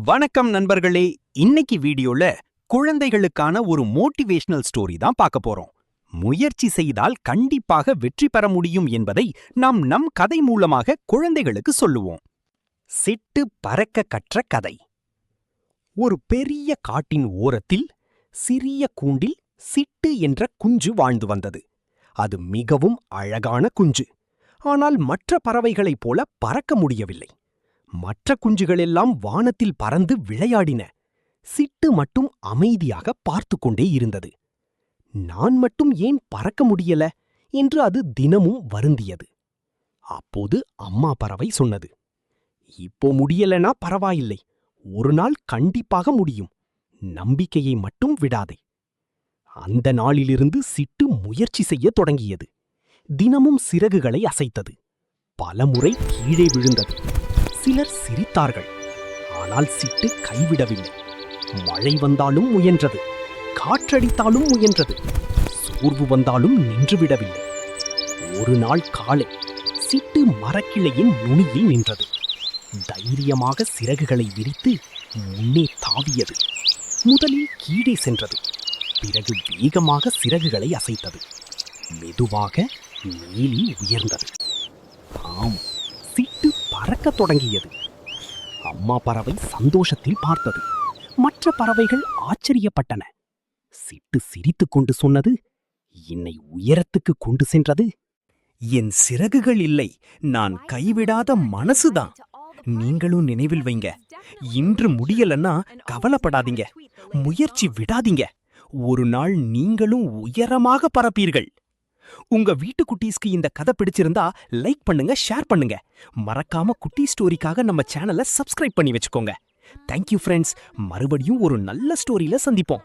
வணக்கம் நண்பர்களே. இன்னைக்கு வீடியோல குழந்தைகளுக்கான ஒரு மோட்டிவேஷனல் ஸ்டோரி தான் பார்க்க போறோம். முயற்சி செய்தால் கண்டிப்பாக வெற்றி பெற முடியும் என்பதை நாம் நம் கதை மூலமாக குழந்தைகளுக்கு சொல்லுவோம். சிட்டு பறக்க கற்ற கதை. ஒரு பெரிய காட்டின் ஓரத்தில் சிறிய கூண்டில் சிட்டு என்ற குஞ்சு வாழ்ந்து வந்தது. அது மிகவும் அழகான குஞ்சு. ஆனால் மற்ற பறவைகளைப் போல பறக்க முடியவில்லை. மற்ற குஞ்சுகளெல்லாம் வானத்தில் பறந்து விளையாடின. சிட்டு மட்டும் அமைதியாக பார்த்து கொண்டே இருந்தது. நான் மட்டும் ஏன் பறக்க முடியல என்று அது தினமும் வருந்தியது. அப்போது அம்மா பறவை சொன்னது, இப்போ முடியலனா பரவாயில்லை, ஒரு நாள் கண்டிப்பாக முடியும். நம்பிக்கையை மட்டும் விடாதே. அந்த நாளிலிருந்து சிட்டு முயற்சி செய்ய தொடங்கியது. தினமும் சிறகுகளை அசைத்தது. பலமுறை கீழே விழுந்தது. சிலர் சிரித்தார்கள். ஆனால் சிட்டு கைவிடவில்லை. மழை வந்தாலும் முயன்றது. காற்றடித்தாலும் முயன்றது. சோர்வு வந்தாலும் நின்றுவிடவில்லை. ஒரு நாள் காலை சிட்டு மரக்கிளையின் நுனியில் நின்றது. தைரியமாக சிறகுகளை விரித்து முன்னே தாவியது. முதலில் கீழே சென்றது. பிறகு வேகமாக சிறகுகளை அசைத்தது. மெதுவாக மேலே உயர்ந்தது. ஆம், சிட்டு பறக்கத் தொடங்கியது. அம்மா பறவை சந்தோஷத்தில் பார்த்தது. மற்ற பறவைகள் ஆச்சரியப்பட்டன. சிட்டு சிரித்துக்கொண்டு சொன்னது, என்னை உயரத்துக்கு கொண்டு சென்றது என் சிறகுகள் இல்லை, நான் கைவிடாத மனசுதான். நீங்களும் நினைவில் வைங்க. இன்று முடியலன்னா கவலைப்படாதீங்க, முயற்சி விடாதீங்க. ஒரு நாள் நீங்களும் உயரமாக பறப்பீர்கள். உங்க வீட்டு குட்டீஸ்க்கு இந்த கதை பிடிச்சிருந்தா லைக் பண்ணுங்க, ஷேர் பண்ணுங்க. மறக்காம குட்டி ஸ்டோரிக்காக நம்ம சேனலை சப்ஸ்கிரைப் பண்ணி வச்சுக்கோங்க. Thank you friends. மறுபடியும் ஒரு நல்ல ஸ்டோரியில சந்திப்போம்.